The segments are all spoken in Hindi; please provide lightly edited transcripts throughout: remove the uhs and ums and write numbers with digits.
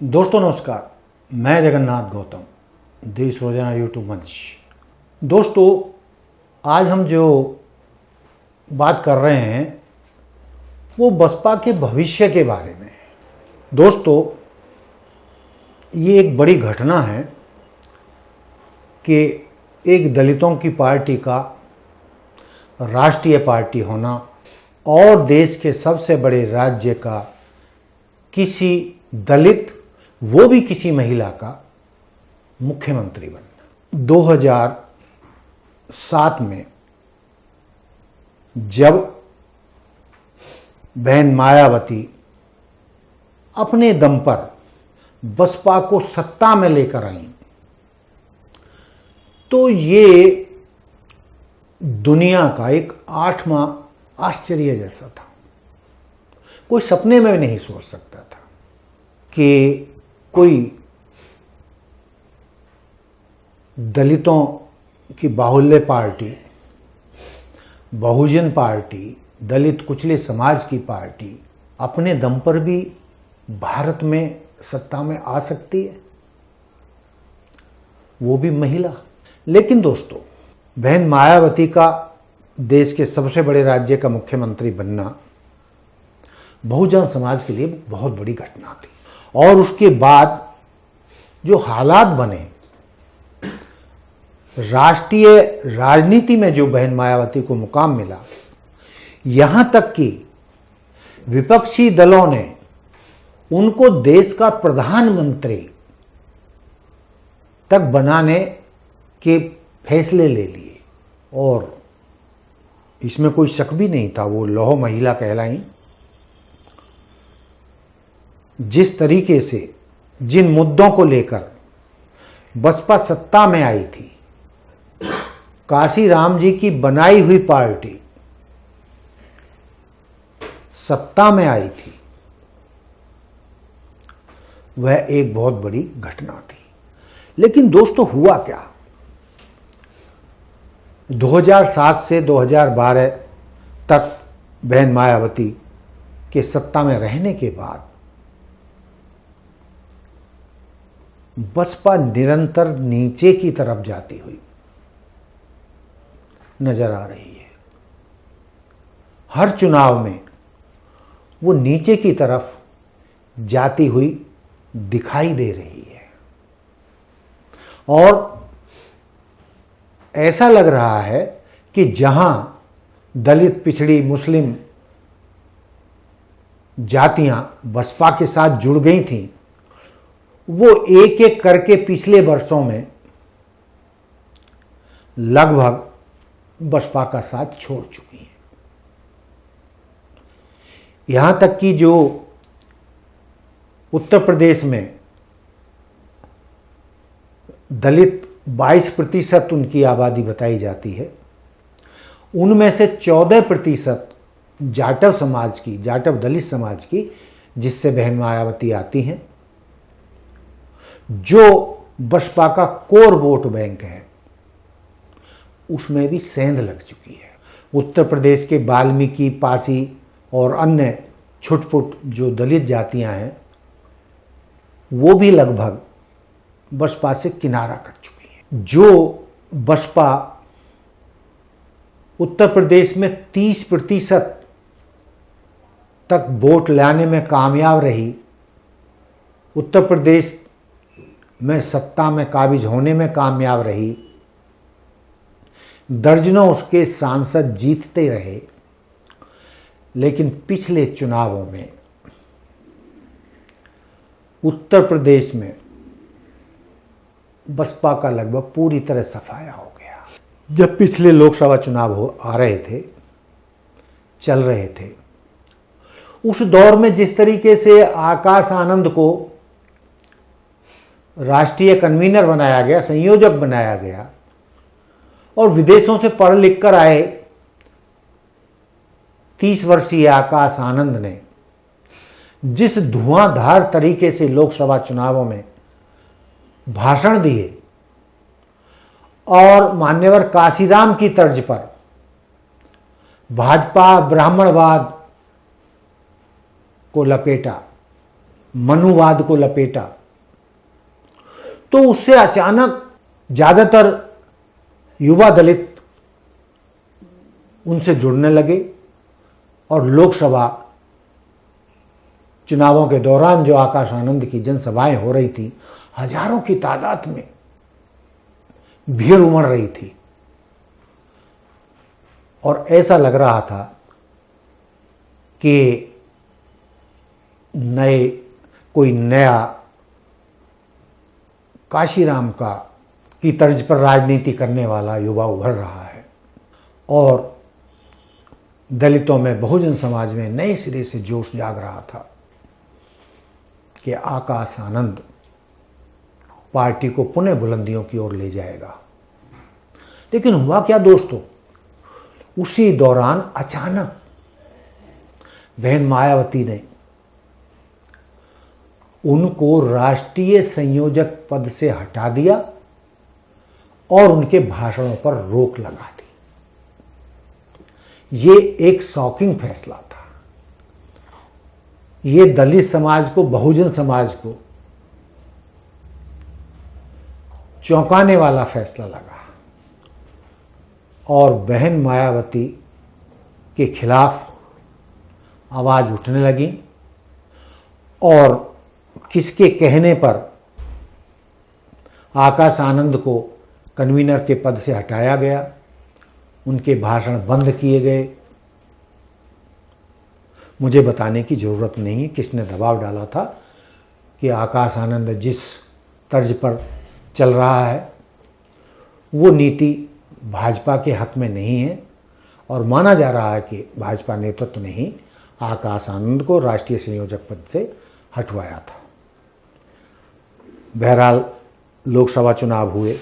दोस्तों नमस्कार, मैं जगन्नाथ गौतम, देश रोजाना यूट्यूब मंच। दोस्तों आज हम जो बात कर रहे हैं वो बसपा के भविष्य के बारे में है। दोस्तों ये एक बड़ी घटना है कि एक दलितों की पार्टी का राष्ट्रीय पार्टी होना और देश के सबसे बड़े राज्य का किसी दलित, वो भी किसी महिला का मुख्यमंत्री बनना। 2007 में जब बहन मायावती अपने दम पर बसपा को सत्ता में लेकर आई तो ये दुनिया का एक 8वां आश्चर्य जैसा था। कोई सपने में भी नहीं सोच सकता था कि कोई दलितों की बाहुल्य पार्टी, बहुजन पार्टी, दलित कुचले समाज की पार्टी अपने दम पर भी भारत में सत्ता में आ सकती है, वो भी महिला। लेकिन दोस्तों बहन मायावती का देश के सबसे बड़े राज्य का मुख्यमंत्री बनना बहुजन समाज के लिए बहुत बड़ी घटना थी। और उसके बाद जो हालात बने, राष्ट्रीय राजनीति में जो बहन मायावती को मुकाम मिला, यहां तक कि विपक्षी दलों ने उनको देश का प्रधानमंत्री तक बनाने के फैसले ले लिए। और इसमें कोई शक भी नहीं था, वो लौह महिला कहलाई। जिस तरीके से जिन मुद्दों को लेकर बसपा सत्ता में आई थी, काशीराम जी की बनाई हुई पार्टी सत्ता में आई थी, वह एक बहुत बड़ी घटना थी। लेकिन दोस्तों हुआ क्या? 2007 से 2012 तक बहन मायावती के सत्ता में रहने के बाद बसपा निरंतर नीचे की तरफ जाती हुई नजर आ रही है। हर चुनाव में वो नीचे की तरफ जाती हुई दिखाई दे रही है और ऐसा लग रहा है कि जहां दलित, पिछड़ी, मुस्लिम जातियां बसपा के साथ जुड़ गई थीं, वो एक एक करके पिछले वर्षों में लगभग बसपा का साथ छोड़ चुकी हैं। यहां तक कि जो उत्तर प्रदेश में दलित 22% उनकी आबादी बताई जाती है, उनमें से 14% जाटव समाज की, जाटव दलित समाज की, जिससे बहन मायावती आती हैं, जो बसपा का कोर वोट बैंक है, उसमें भी सेंध लग चुकी है। उत्तर प्रदेश के वाल्मीकि, पासी और अन्य छुटपुट जो दलित जातियां हैं, वो भी लगभग बसपा से किनारा कर चुकी हैं। जो बसपा उत्तर प्रदेश में 30% तक वोट लाने में कामयाब रही, उत्तर प्रदेश में सत्ता में काबिज होने में कामयाब रही, दर्जनों उसके सांसद जीतते रहे, लेकिन पिछले चुनावों में उत्तर प्रदेश में बसपा का लगभग पूरी तरह सफाया हो गया। जब पिछले लोकसभा चुनाव आ रहे थे, चल रहे थे, उस दौर में जिस तरीके से आकाश आनंद को राष्ट्रीय कन्वीनर बनाया गया, संयोजक बनाया गया, और विदेशों से पढ़ लिख कर आए 30 वर्षीय आकाश आनंद ने जिस धुआंधार तरीके से लोकसभा चुनावों में भाषण दिए और मान्यवर काशीराम की तर्ज पर भाजपा ब्राह्मणवाद को लपेटा, मनुवाद को लपेटा, तो उससे अचानक ज़्यादातर युवा दलित उनसे जुड़ने लगे और लोकसभा चुनावों के दौरान जो आकाश आनंद की जनसभाएं हो रही थी, हजारों की तादाद में भीड़ उमड़ रही थी और ऐसा लग रहा था कि कोई नया काशीराम का की तर्ज पर राजनीति करने वाला युवा उभर रहा है और दलितों में, बहुजन समाज में नए सिरे से जोश जाग रहा था कि आकाश आनंद पार्टी को पुनः बुलंदियों की ओर ले जाएगा। लेकिन हुआ क्या दोस्तों, उसी दौरान अचानक बहन मायावती ने उनको राष्ट्रीय संयोजक पद से हटा दिया और उनके भाषणों पर रोक लगा दी। ये एक शॉकिंग फैसला था। ये दलित समाज को, बहुजन समाज को चौंकाने वाला फैसला लगा और बहन मायावती के खिलाफ आवाज उठने लगी और किसके कहने पर आकाश आनंद को कन्वीनर के पद से हटाया गया, उनके भाषण बंद किए गए, मुझे बताने की ज़रूरत नहीं है किसने दबाव डाला था कि आकाश आनंद जिस तर्ज पर चल रहा है वो नीति भाजपा के हक में नहीं है और माना जा रहा है कि भाजपा नेतृत्व ने ही आकाश आनंद को राष्ट्रीय संयोजक पद से हटवाया था। बहरहाल लोकसभा चुनाव हुए,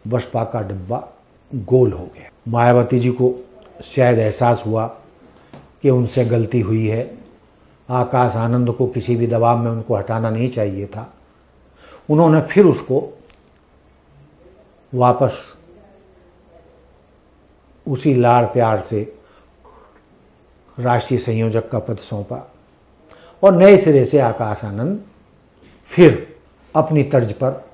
बसपा का डिब्बा गोल हो गया। मायावती जी को शायद एहसास हुआ कि उनसे गलती हुई है, आकाश आनंद को किसी भी दबाव में उनको हटाना नहीं चाहिए था। उन्होंने फिर उसको वापस उसी लाड़ प्यार से राष्ट्रीय संयोजक का पद सौंपा और नए सिरे से आकाश आनंद फिर अपनी तर्ज पर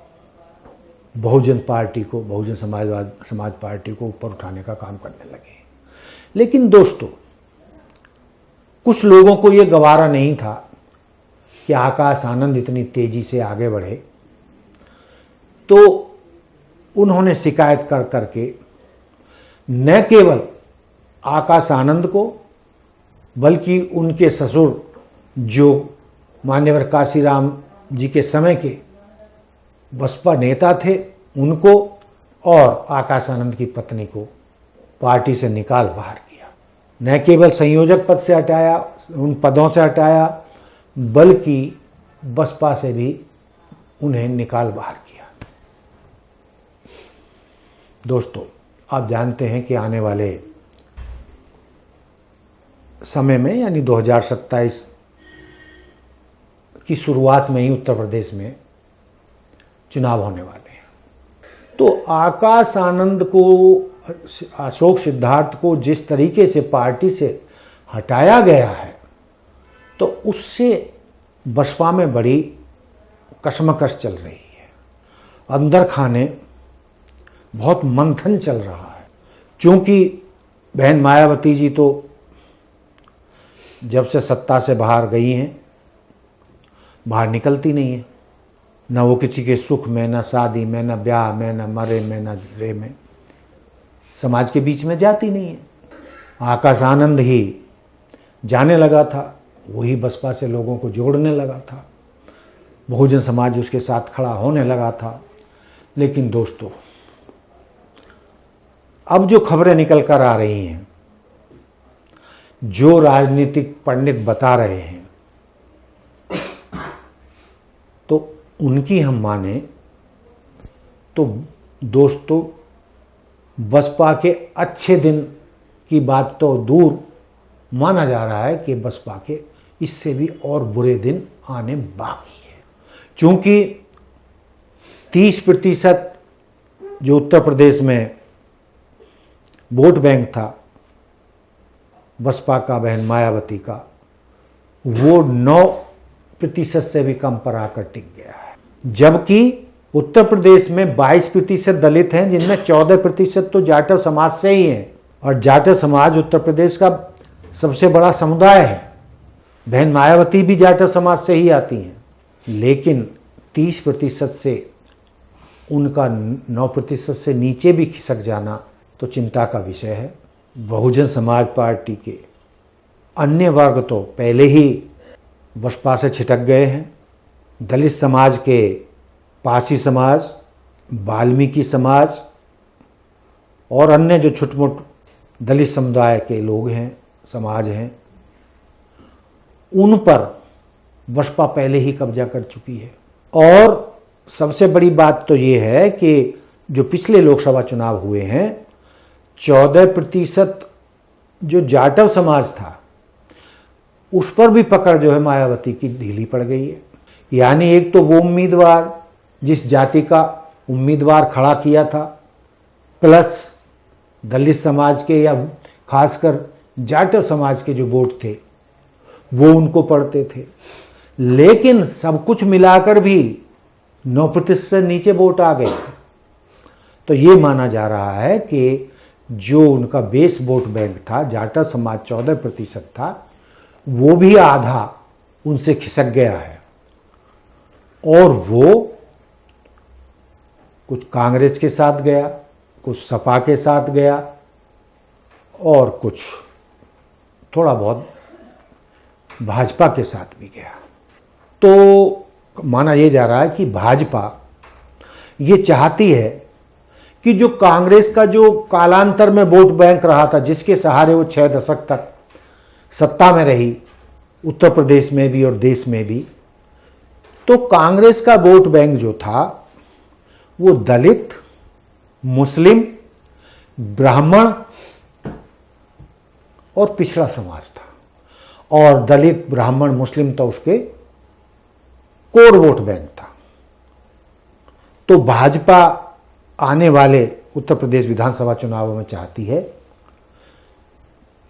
बहुजन पार्टी को, बहुजन समाज पार्टी को ऊपर उठाने का काम करने लगे। लेकिन दोस्तों, कुछ लोगों को यह गवारा नहीं था कि आकाश आनंद इतनी तेजी से आगे बढ़े, तो उन्होंने शिकायत कर करके न केवल आकाश आनंद को बल्कि उनके ससुर जो मान्यवर काशीराम जी के समय के बसपा नेता थे उनको और आकाश आनंद की पत्नी को पार्टी से निकाल बाहर किया। न केवल संयोजक पद से हटाया, उन पदों से हटाया, बल्कि बसपा से भी उन्हें निकाल बाहर किया। दोस्तों, आप जानते हैं कि आने वाले समय में यानी 2027 की शुरुआत में ही उत्तर प्रदेश में चुनाव होने वाले हैं। तो आकाश आनंद को, अशोक सिद्धार्थ को जिस तरीके से पार्टी से हटाया गया है, तो उससे बसपा में बड़ी कशमकश चल रही है। अंदर खाने बहुत मंथन चल रहा है, क्योंकि बहन मायावती जी तो जब से सत्ता से बाहर गई हैं, बाहर निकलती नहीं है। न वो किसी के सुख में, न शादी में, न ब्याह में, न मरे में, न रे में, समाज के बीच में जाती नहीं है। आकाश आनंद ही जाने लगा था, वही बसपा से लोगों को जोड़ने लगा था, बहुजन समाज उसके साथ खड़ा होने लगा था। लेकिन दोस्तों, अब जो खबरें निकल कर आ रही हैं, जो राजनीतिक पंडित बता रहे हैं, तो उनकी हम माने तो दोस्तों, बसपा के अच्छे दिन की बात तो दूर, माना जा रहा है कि बसपा के इससे भी और बुरे दिन आने बाकी है। क्योंकि 30% जो उत्तर प्रदेश में वोट बैंक था बसपा का, बहन मायावती का, वो 9% से भी कम पर आकर टिक गया है। जबकि उत्तर प्रदेश में 22% दलित हैं, जिनमें 14% तो जाटव समाज से ही हैं। और जाटव समाज उत्तर प्रदेश का सबसे बड़ा समुदाय है। बहन मायावती भी जाटव समाज से ही आती हैं, लेकिन 30% से उनका 9% से नीचे भी खिसक जाना तो चिंता का विषय है। बहुजन समाज पार्टी के अन्य वर्ग तो पहले ही बसपा से छिटक गए हैं। दलित समाज के पासी समाज, वाल्मीकि समाज और अन्य जो छुटमुट दलित समुदाय के लोग हैं, समाज हैं, उन पर बसपा पहले ही कब्जा कर चुकी है। और सबसे बड़ी बात तो ये है कि जो पिछले लोकसभा चुनाव हुए हैं, 14% जो जाटव समाज था उस पर भी पकड़ जो है मायावती की ढीली पड़ गई है। यानी एक तो वो उम्मीदवार जिस जाति का उम्मीदवार खड़ा किया था, प्लस दलित समाज के या खासकर जाटव समाज के जो वोट थे वो उनको पड़ते थे, लेकिन सब कुछ मिलाकर भी 9% से नीचे वोट आ गए। तो ये माना जा रहा है कि जो उनका बेस वोट बैंक था, जाटव समाज 14% था, वो भी आधा उनसे खिसक गया है। और वो कुछ कांग्रेस के साथ गया, कुछ सपा के साथ गया और कुछ थोड़ा बहुत भाजपा के साथ भी गया। तो माना यह जा रहा है कि भाजपा ये चाहती है कि जो कांग्रेस का जो कालांतर में वोट बैंक रहा था, जिसके सहारे वो 6 दशक तक सत्ता में रही, उत्तर प्रदेश में भी और देश में भी, तो कांग्रेस का वोट बैंक जो था वो दलित, मुस्लिम, ब्राह्मण और पिछड़ा समाज था। और दलित, ब्राह्मण, मुस्लिम तो उसके कोर वोट बैंक था। तो भाजपा आने वाले उत्तर प्रदेश विधानसभा चुनावों में चाहती है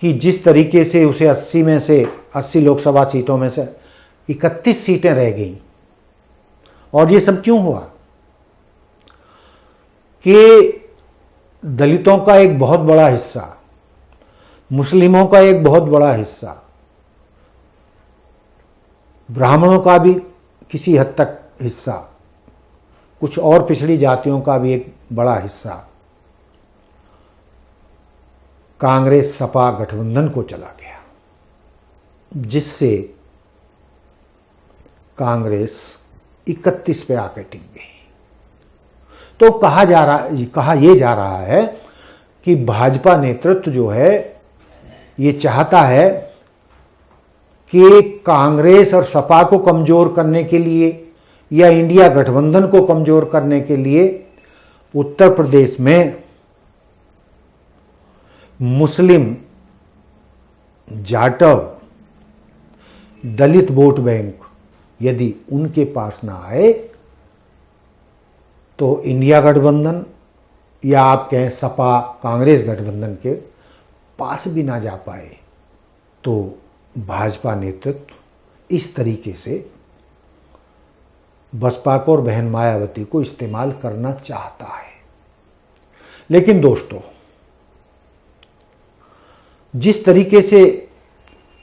कि जिस तरीके से उसे 80 में से 80 लोकसभा सीटों में से 31 सीटें रह गई। और ये सब क्यों हुआ कि दलितों का एक बहुत बड़ा हिस्सा, मुस्लिमों का एक बहुत बड़ा हिस्सा, ब्राह्मणों का भी किसी हद तक हिस्सा, कुछ और पिछड़ी जातियों का भी एक बड़ा हिस्सा कांग्रेस सपा गठबंधन को चला गया, जिससे कांग्रेस 31 पे आकर टिक गई। तो कहा यह जा रहा है कि भाजपा नेतृत्व जो है ये चाहता है कि कांग्रेस और सपा को कमजोर करने के लिए या इंडिया गठबंधन को कमजोर करने के लिए उत्तर प्रदेश में मुस्लिम, जाटव, दलित वोट बैंक यदि उनके पास ना आए तो इंडिया गठबंधन या आप कहें सपा कांग्रेस गठबंधन के पास भी ना जा पाए, तो भाजपा नेतृत्व इस तरीके से बसपा को और बहन मायावती को इस्तेमाल करना चाहता है। लेकिन दोस्तों, जिस तरीके से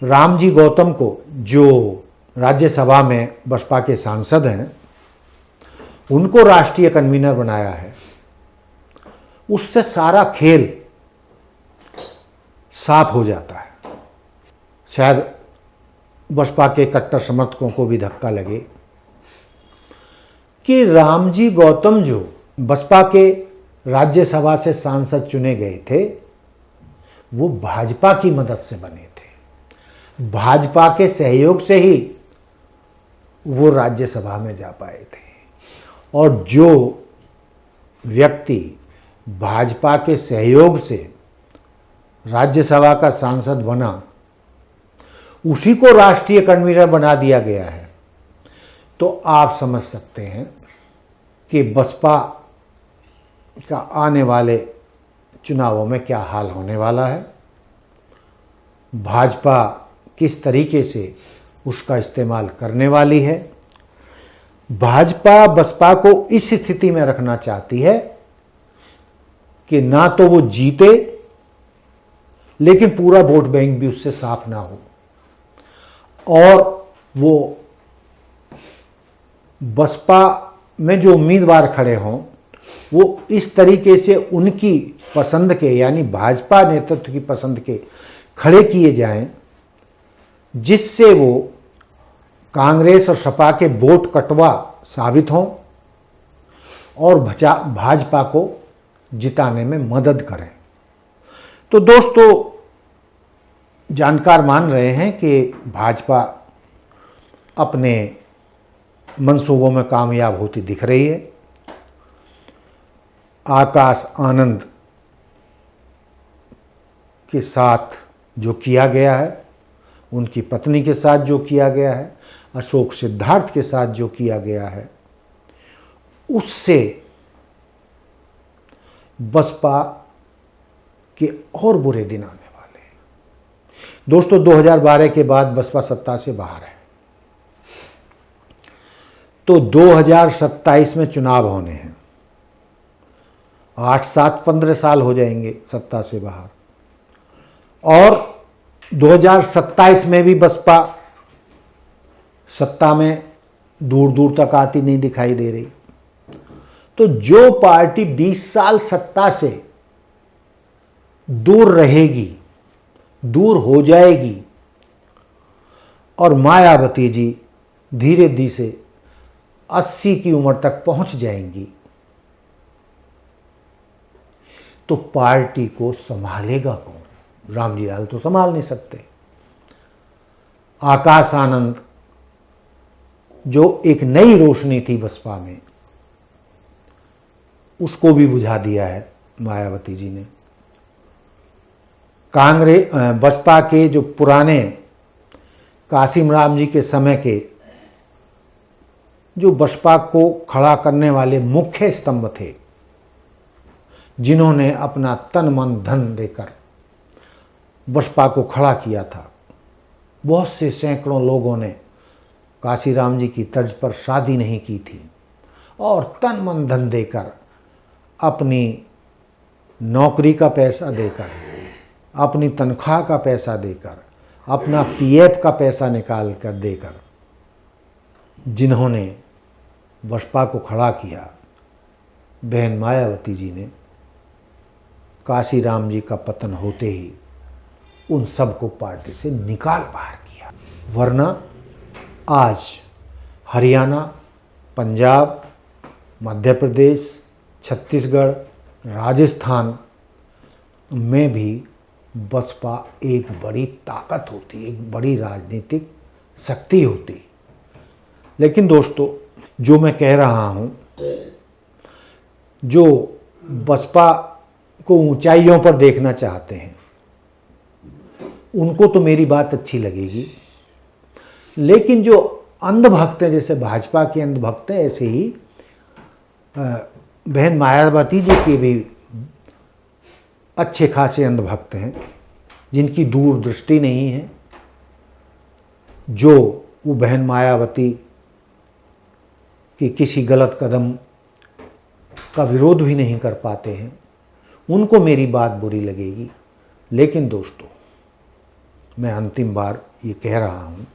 रामजी गौतम को, जो राज्यसभा में बसपा के सांसद हैं, उनको राष्ट्रीय कन्वीनर बनाया है, उससे सारा खेल साफ हो जाता है। शायद बसपा के कट्टर समर्थकों को भी धक्का लगे कि रामजी गौतम जो बसपा के राज्यसभा से सांसद चुने गए थे वो भाजपा की मदद से बने थे, भाजपा के सहयोग से ही वो राज्यसभा में जा पाए थे। और जो व्यक्ति भाजपा के सहयोग से राज्यसभा का सांसद बना, उसी को राष्ट्रीय कन्वीनर बना दिया गया है। तो आप समझ सकते हैं कि बसपा का आने वाले चुनावों में क्या हाल होने वाला है, भाजपा किस तरीके से उसका इस्तेमाल करने वाली है। भाजपा बसपा को इस स्थिति में रखना चाहती है कि ना तो वो जीते लेकिन पूरा वोट बैंक भी उससे साफ ना हो, और वो बसपा में जो उम्मीदवार खड़े हों वो इस तरीके से उनकी पसंद के, यानी भाजपा नेतृत्व की पसंद के खड़े किए जाएं जिससे वो कांग्रेस और सपा के वोट कटवा साबित हों और भाजपा को जिताने में मदद करें। तो दोस्तों, जानकार मान रहे हैं कि भाजपा अपने मंसूबों में कामयाब होती दिख रही है। आकाश आनंद के साथ जो किया गया है, उनकी पत्नी के साथ जो किया गया है, अशोक सिद्धार्थ के साथ जो किया गया है, उससे बसपा के और बुरे दिन आने वाले हैं। दोस्तों, 2012 के बाद बसपा सत्ता से बाहर है, तो 2027 में चुनाव होने हैं। 8, 7, 15 साल हो जाएंगे सत्ता से बाहर, और 2027 में भी बसपा सत्ता में दूर दूर तक आती नहीं दिखाई दे रही। तो जो पार्टी 20 साल सत्ता से दूर रहेगी, दूर हो जाएगी, और मायावती जी धीरे धीरे से 80 की उम्र तक पहुंच जाएंगी, तो पार्टी को संभालेगा कौन? रामजी लाल तो संभाल नहीं सकते। आकाश आनंद जो एक नई रोशनी थी बसपा में, उसको भी बुझा दिया है मायावती जी ने। कांग्रेस बसपा के जो पुराने कासिम राम जी के समय के जो बसपा को खड़ा करने वाले मुख्य स्तंभ थे, जिन्होंने अपना तन मन धन देकर बसपा को खड़ा किया था, बहुत से सैकड़ों लोगों ने काशीराम जी की तर्ज पर शादी नहीं की थी और तन मन धन देकर, अपनी नौकरी का पैसा देकर, अपनी तनख्वाह का पैसा देकर, अपना पीएफ का पैसा निकाल कर देकर जिन्होंने बसपा को खड़ा किया, बहन मायावती जी ने काशीराम जी का पतन होते ही उन सबको पार्टी से निकाल बाहर किया। वरना आज हरियाणा, पंजाब, मध्य प्रदेश, छत्तीसगढ़, राजस्थान में भी बसपा एक बड़ी ताकत होती, एक बड़ी राजनीतिक शक्ति होती। लेकिन दोस्तों, जो मैं कह रहा हूँ, जो बसपा को ऊंचाइयों पर देखना चाहते हैं उनको तो मेरी बात अच्छी लगेगी, लेकिन जो अंधभक्त हैं, जैसे भाजपा के अंधभक्त हैं, ऐसे ही बहन मायावती जी के भी अच्छे खासे अंधभक्त हैं, जिनकी दूरदृष्टि नहीं है, जो वो बहन मायावती की किसी गलत कदम का विरोध भी नहीं कर पाते हैं, उनको मेरी बात बुरी लगेगी। लेकिन दोस्तों, मैं अंतिम बार ये कह रहा हूँ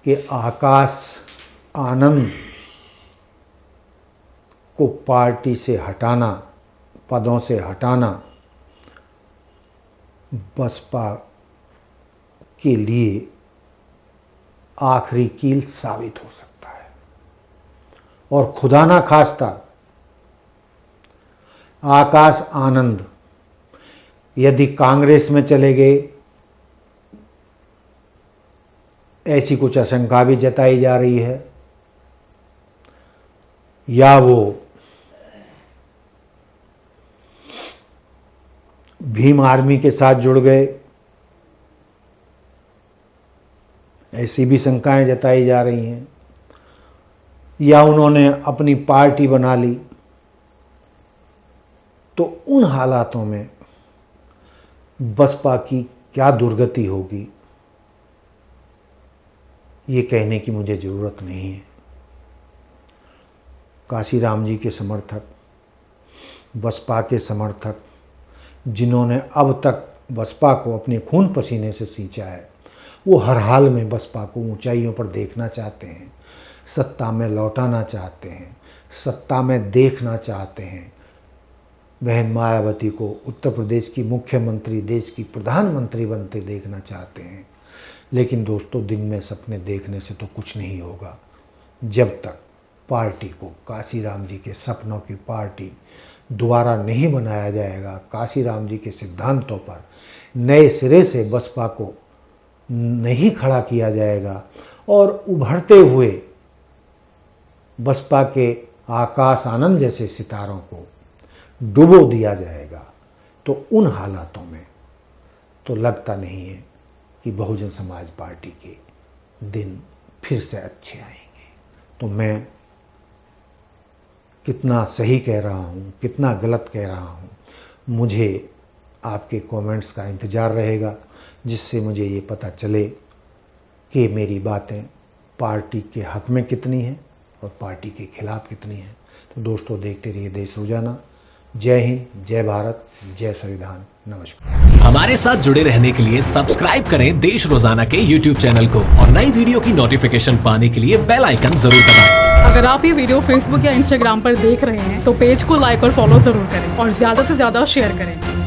कि आकाश आनंद को पार्टी से हटाना, पदों से हटाना बसपा के लिए आखिरी कील साबित हो सकता है। और खुदा ना खास्ता आकाश आनंद यदि कांग्रेस में चले गए, ऐसी कुछ आशंका भी जताई जा रही है, या वो भीम आर्मी के साथ जुड़ गए, ऐसी भी शंकाएं जताई जा रही हैं, या उन्होंने अपनी पार्टी बना ली, तो उन हालातों में बसपा की क्या दुर्गति होगी, ये कहने की मुझे ज़रूरत नहीं है। काशीराम जी के समर्थक, बसपा के समर्थक, जिन्होंने अब तक बसपा को अपने खून पसीने से सींचा है, वो हर हाल में बसपा को ऊंचाइयों पर देखना चाहते हैं, सत्ता में लौटाना चाहते हैं, सत्ता में देखना चाहते हैं। बहन मायावती को उत्तर प्रदेश की मुख्यमंत्री, देश की प्रधानमंत्री बनते देखना चाहते हैं। लेकिन दोस्तों, दिन में सपने देखने से तो कुछ नहीं होगा जब तक पार्टी को, काशीराम जी के सपनों की पार्टी दोबारा नहीं बनाया जाएगा। काशीराम जी के सिद्धांतों पर नए सिरे से बसपा को नहीं खड़ा किया जाएगा और उभरते हुए बसपा के आकाश आनंद जैसे सितारों को डुबो दिया जाएगा, तो उन हालातों में तो लगता नहीं है कि बहुजन समाज पार्टी के दिन फिर से अच्छे आएंगे। तो मैं कितना सही कह रहा हूँ, कितना गलत कह रहा हूँ, मुझे आपके कमेंट्स का इंतज़ार रहेगा, जिससे मुझे ये पता चले कि मेरी बातें पार्टी के हक में कितनी हैं और पार्टी के खिलाफ कितनी हैं। तो दोस्तों, देखते रहिए देश रोजाना। जय हिंद, जय भारत, जय संविधान। नमस्कार। हमारे साथ जुड़े रहने के लिए सब्सक्राइब करें देश रोजाना के YouTube चैनल को और नई वीडियो की नोटिफिकेशन पाने के लिए बेल आइकन जरूर दबाएं। अगर आप ये वीडियो Facebook या Instagram पर देख रहे हैं तो पेज को लाइक और फॉलो जरूर करें और ज्यादा से ज्यादा शेयर करें।